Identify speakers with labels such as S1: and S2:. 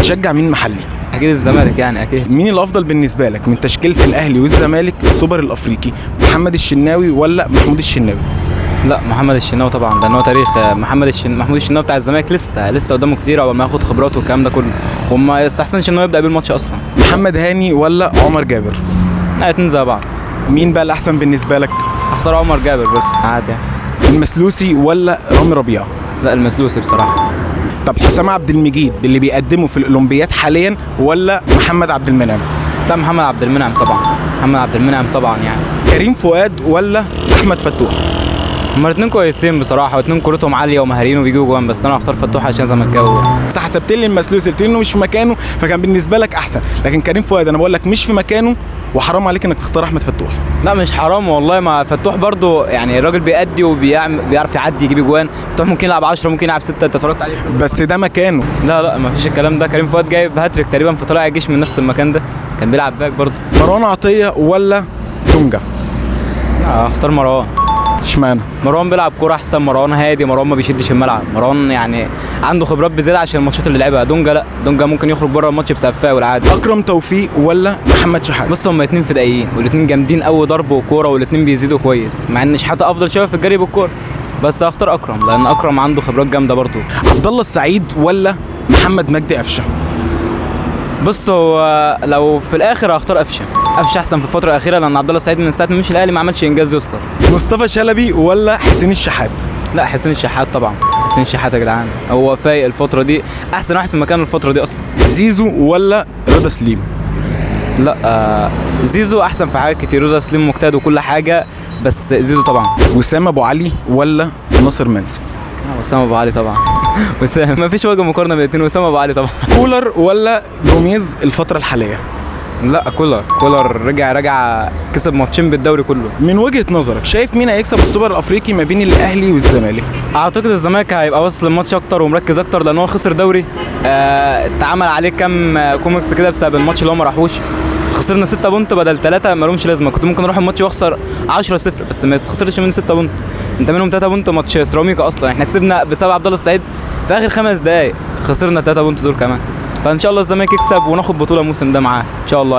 S1: بتشجع مين محلي؟
S2: اكيد الزمالك يعني اكيد.
S1: مين الافضل بالنسبه لك من تشكيله الاهلي والزمالك السوبر الافريقي، محمد الشناوي ولا محمود الشناوي؟
S2: لا محمد الشناوي طبعا، لان هو تاريخ. محمود الشناوي بتاع الزمالك لسه قدامه كتير قبل ما ياخد خبراته والكلام ده كله، وما يستحسنش ان هو يبدا بالماتش اصلا.
S1: محمد هاني ولا عمر جابر؟
S2: لا اتنين زي بعض.
S1: مين بقى الاحسن بالنسبه لك؟
S2: اختار عمر جابر بس عادي يعني.
S1: المسلوسي ولا رامي ربيعه؟
S2: لا المسلوسي بصراحه.
S1: طب حسام عبد المجيد اللي بيقدمه في الاولمبياد حاليا ولا محمد عبد المنعم؟
S2: لا محمد عبد المنعم طبعا، محمد عبد المنعم طبعا يعني.
S1: كريم فؤاد ولا احمد فتوح؟
S2: هما الاثنين كويسين بصراحه، واثنين كورتهم عاليه ومهاريين وبيجيبوا جوان، بس انا هختار فتوح عشان زملكاوي.
S1: انت حسبت لي المسلوسي قلت لي انه مش في مكانه، فكان بالنسبه لك احسن، لكن كريم فؤاد انا بقول لك مش في مكانه، وحرام عليك انك تختار احمد فتوح.
S2: لا مش حرام والله، ما فتوح برضو يعني الراجل بيأدي وبيعرف يعدي يجيب جوان. فتوح ممكن يلعب 10 ممكن يلعب 6، انت اتفرجت عليه؟
S1: بس ده مكانه.
S2: لا ما فيش الكلام ده. كريم فؤاد جايب هاتريك تقريبا في طلائع الجيش من نفس المكان ده، كان بيلعب باك برضو.
S1: مروان عطيه ولا دونجا؟
S2: لا اختار مروان.
S1: اشمعنى؟
S2: مروان بيلعب كوره احسن، مروان هادي، مروان ما بيشدش الملعب، مروان يعني عنده خبرات بزياده عشان الماتشات اللي لعبها. دونجا لا، دونجا ممكن يخرج بره الماتش بسفاه والعادي.
S1: اكرم توفيق ولا محمد شحاته؟
S2: بص هما اتنين فدائيين، والاثنين جامدين قوي ضرب وكوره، والاثنين بيزيدوا كويس، مع ان شحاته افضل شويه في الجري بالكوره، بس هختار اكرم لان اكرم عنده خبرات جامده برضو.
S1: عبد الله السعيد ولا محمد مجدي قفشه؟
S2: بص هو لو في الاخر هختار قفشه احسن في الفتره الاخيره، لان عبد الله السعيد من ساعه ما مشي الاهلي ما عملش انجاز يذكر.
S1: مصطفى شلبي ولا حسين الشحات؟
S2: لا حسين الشحات طبعا، حسين الشحات يا جدعان هو فايق الفتره دي، احسن واحد في مكانه الفتره دي اصلا.
S1: زيزو ولا رضا سليم؟
S2: لا زيزو احسن في حاجات كتير، رضا سليم مجتهد وكل حاجه، بس زيزو طبعا.
S1: وسام ابو علي ولا ناصر منسي؟
S2: وسام ابو علي طبعا. وسام ما فيش وجه مقارنه بين الاثنين، وسام ابو علي طبعا.
S1: كولر ولا جوميز الفتره الحاليه؟
S2: لا كولر رجع كسب ماتشين بالدوري كله.
S1: من وجهه نظرك شايف مين هيكسب السوبر الافريقي ما بين الاهلي والزمالك؟
S2: اعتقد الزمالك هيبقى واصل الماتش اكتر ومركز اكتر، لان هو خسر دوري. اتعمل عليه كام كوميكس كده بسبب الماتش اللي هو ما راحوش. خسرنا 6 بونت بدل 3 ما لهمش لازمه، كنت ممكن اروح الماتش واخسر 10-0 بس ما تخسرش من 6 بونت. انت منهم 3 بونت ماتش سيراميكا اصلا احنا كسبنا بسبب عبد الله السعيد في اخر 5 دقائق، خسرنا 3 بونت دول كمان. فان شاء الله الزمالك يكسب وناخد بطوله الموسم ده معاه ان شاء الله يعني.